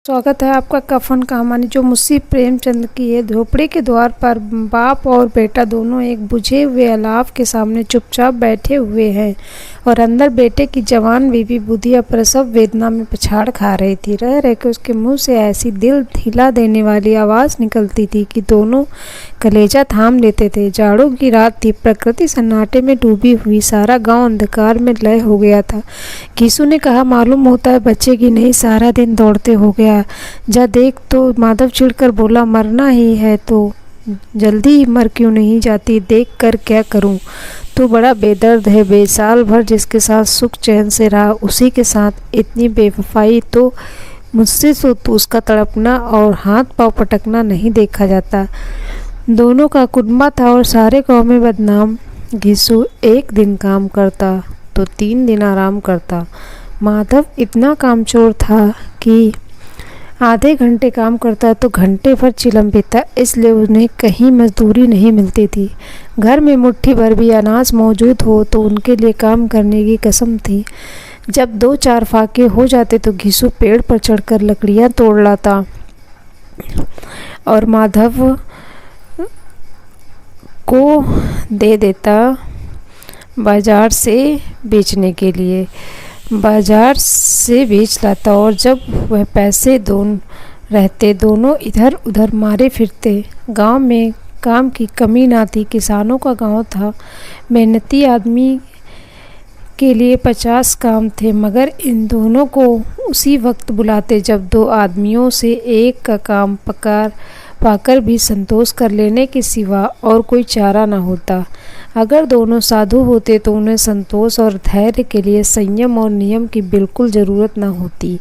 स्वागत है आपका कफन कहानी जो मुंशी प्रेमचंद की है। झोपड़ी के द्वार पर बाप और बेटा दोनों एक बुझे हुए अलाव के सामने चुपचाप बैठे हुए हैं और अंदर बेटे की जवान बीवी बुधिया प्रसव वेदना में पछाड़ खा रही थी। रह रह के उसके मुंह से ऐसी दिल हिला देने वाली आवाज़ निकलती थी कि दोनों कलेजा थाम लेते थे। जाड़ों की रात थी, प्रकृति सन्नाटे में डूबी हुई, सारा गांव अंधकार में लय हो गया था। घीसू ने कहा, मालूम होता है बच्चे की नहीं, सारा दिन दौड़ते हो गया। जा देख तो माधव चिढ़कर बोला, मरना ही है तो जल्दी मर क्यों नहीं जाती, देख कर क्या करूं। तो बड़ा बेदर्द है बे, साल भर जिसके साथ सुख चैन से रहा उसी के साथ इतनी बेवफाई तो मुझसे तो उसका तड़पना और हाथ पांव पटकना नहीं देखा जाता। दोनों का कुटुंबा था और सारे गांव में बदनाम। घीसू एक दिन काम करता तो 3 दिन आराम करता। माधव इतना कामचोर था कि आधे घंटे काम करता तो घंटे भर चिलम पीता, इसलिए उन्हें कहीं मजदूरी नहीं मिलती थी। घर में मुट्ठी भर भी अनाज मौजूद हो तो उनके लिए काम करने की कसम थी। जब 2-4 फाके हो जाते तो घीसू पेड़ पर चढ़कर लकड़ियां तोड़ लाता और माधव को दे देता बाजार से बेचने के लिए। बाजार से बेच लाता और जब वह पैसे रहते दोनों इधर उधर मारे फिरते। गांव में काम की कमी ना थी, किसानों का गांव था। मेहनती आदमी के लिए 50 काम थे, मगर इन दोनों को उसी वक्त बुलाते जब 2 आदमियों से एक का काम पाकर भी संतोष कर लेने के सिवा और कोई चारा न होता। अगर दोनों साधु होते तो उन्हें संतोष और धैर्य के लिए संयम और नियम की बिल्कुल ज़रूरत न होती।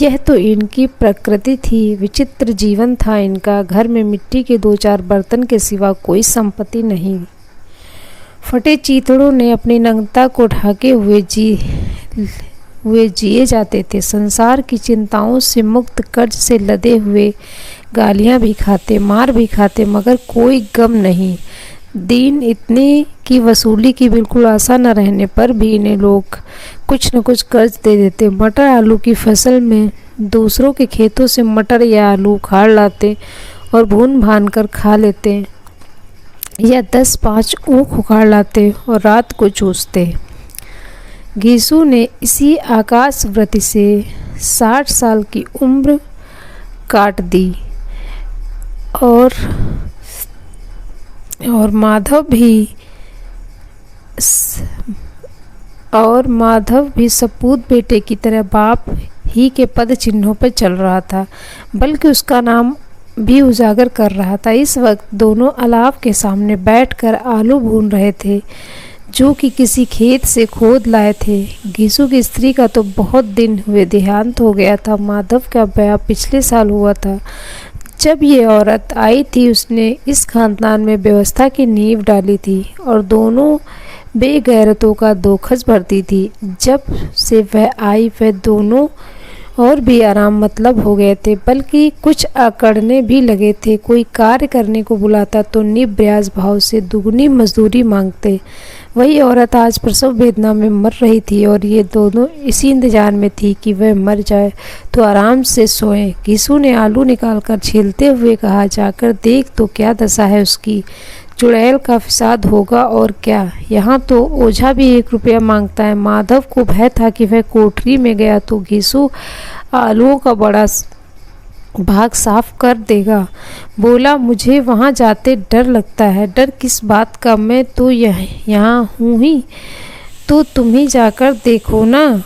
यह तो इनकी प्रकृति थी। विचित्र जीवन था इनका। घर में मिट्टी के 2-4 बर्तन के सिवा कोई संपत्ति नहीं। फटे चीथड़ों ने अपनी नग्नता को ढाके हुए जिए जाते थे। संसार की चिंताओं से मुक्त, कर्ज से लदे हुए, गालियां भी खाते, मार भी खाते, मगर कोई गम नहीं। दिन इतने की वसूली की बिल्कुल आशा न रहने पर भी इन्हें लोग कुछ न कुछ कर्ज दे देते। मटर आलू की फसल में दूसरों के खेतों से मटर या आलू उखाड़ लाते और भून भान कर खा लेते, या 10-5 ऊख उखाड़ लाते और रात को चूसते। घीसू ने इसी आकाश वृत्ति से 60 साल की उम्र काट दी और माधव भी सपूत बेटे की तरह बाप ही के पद चिन्हों पर चल रहा था, बल्कि उसका नाम भी उजागर कर रहा था। इस वक्त दोनों अलाव के सामने बैठकर आलू भून रहे थे, जो कि किसी खेत से खोद लाए थे। घीसू की स्त्री का तो बहुत दिन हुए देहांत हो गया था। माधव का ब्याह पिछले साल हुआ था। जब ये औरत आई थी उसने इस खानदान में व्यवस्था की नींव डाली थी और दोनों बेगैरतों का दोखस भरती थी। जब से वह आई वह दोनों और भी आराम मतलब हो गए थे, बल्कि कुछ अकड़ने भी लगे थे। कोई कार्य करने को बुलाता तो निब्याज भाव से दुगनी मजदूरी मांगते। वही औरत आज प्रसव वेदना में मर रही थी और ये दोनों इसी इंतजार में थी कि वह मर जाए तो आराम से सोएं। घीसू ने आलू निकालकर छीलते हुए कहा, जाकर देख तो क्या दशा है उसकी, चुड़ैल का फिसाद होगा और क्या। यहाँ तो ओझा भी 1 रुपया मांगता है। माधव को भय था कि वह कोठरी में गया तो घीसू आलूओं का बड़ा भाग साफ कर देगा। बोला, मुझे वहाँ जाते डर लगता है। डर किस बात का, मैं तो यहाँ हूँ ही, तो तुम ही जाकर देखो ना।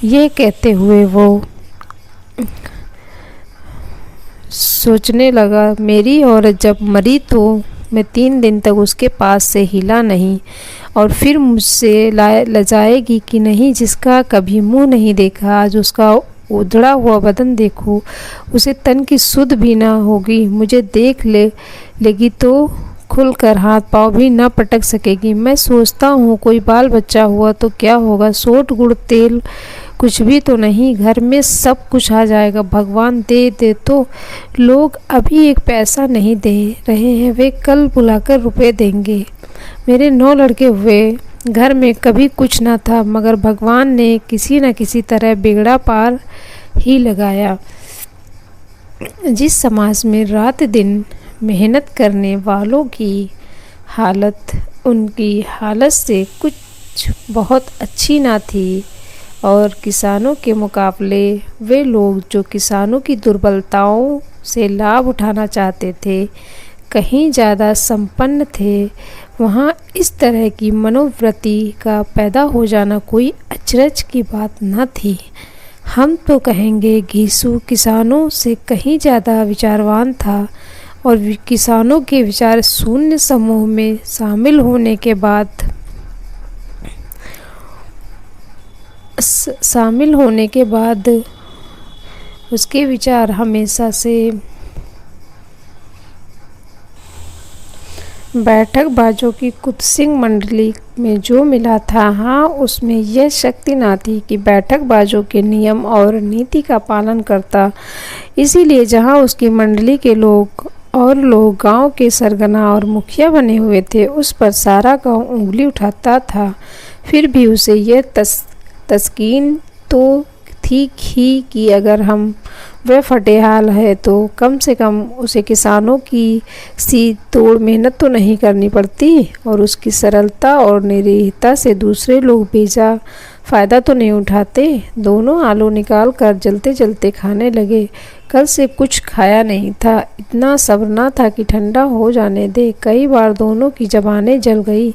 ये कहते हुए वो सोचने लगा, मेरी औरत जब मरी तो मैं 3 दिन तक उसके पास से हिला नहीं और फिर मुझसे लजाएगी कि नहीं। जिसका कभी मुंह नहीं देखा, आज उसका उधड़ा हुआ बदन देखो, उसे तन की सुध भी ना होगी। मुझे देख लेगी तो खुलकर हाथ पाँव भी ना पटक सकेगी। मैं सोचता हूँ कोई बाल बच्चा हुआ तो क्या होगा, सोट गुड़ तेल कुछ भी तो नहीं, घर में सब कुछ आ जाएगा। भगवान दे तो लोग अभी 1 पैसा नहीं दे रहे हैं, वे कल बुलाकर रुपए देंगे। मेरे 9 लड़के हुए, घर में कभी कुछ ना था, मगर भगवान ने किसी न किसी तरह बिगड़ा पार ही लगाया। जिस समाज में रात दिन मेहनत करने वालों की हालत उनकी हालत से कुछ बहुत अच्छी ना थी, और किसानों के मुकाबले वे लोग जो किसानों की दुर्बलताओं से लाभ उठाना चाहते थे कहीं ज़्यादा संपन्न थे, वहाँ इस तरह की मनोवृत्ति का पैदा हो जाना कोई अचरज की बात न थी। हम तो कहेंगे घीसू किसानों से कहीं ज़्यादा विचारवान था, और किसानों के विचार शून्य समूह में शामिल होने के बाद उसके विचार हमेशा से बैठक बाजों की कुत्सिंग मंडली में जो मिला था, हाँ उसमें यह शक्ति ना थी कि बैठक बाजों के नियम और नीति का पालन करता। इसीलिए जहाँ उसकी मंडली के लोग गांव के सरगना और मुखिया बने हुए थे, उस पर सारा गांव उंगली उठाता था। फिर भी उसे यह तस्कीन तो थी ही कि अगर वह फटेहाल है तो कम से कम उसे किसानों की सी तोड़ मेहनत तो नहीं करनी पड़ती, और उसकी सरलता और निरीहता से दूसरे लोग बेजा फ़ायदा तो नहीं उठाते। दोनों आलू निकाल कर जलते जलते खाने लगे। कल से कुछ खाया नहीं था, इतना सब्र न था कि ठंडा हो जाने दे। कई बार दोनों की ज़बानें जल गई।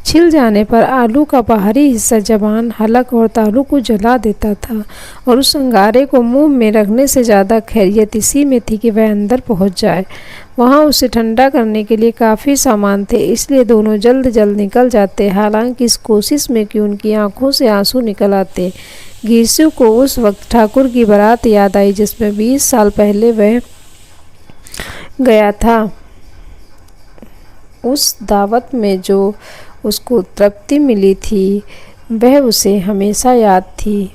छिल जाने पर आलू का बाहरी हिस्सा ज़बान, हलक और तालू को जला देता था, और उस अंगारे को मुंह में रखने से ज़्यादा खैरियत इसी में थी कि वह अंदर पहुंच जाए। वहाँ उसे ठंडा करने के लिए काफ़ी सामान थे, इसलिए दोनों जल्द जल्द निकल जाते, हालांकि इस कोशिश में कि उनकी आंखों से आंसू निकल आते। घीसू को उस वक्त ठाकुर की बारात याद आई जिसमें 20 साल पहले वह गया था। उस दावत में जो उसको तृप्ति मिली थी वह उसे हमेशा याद थी।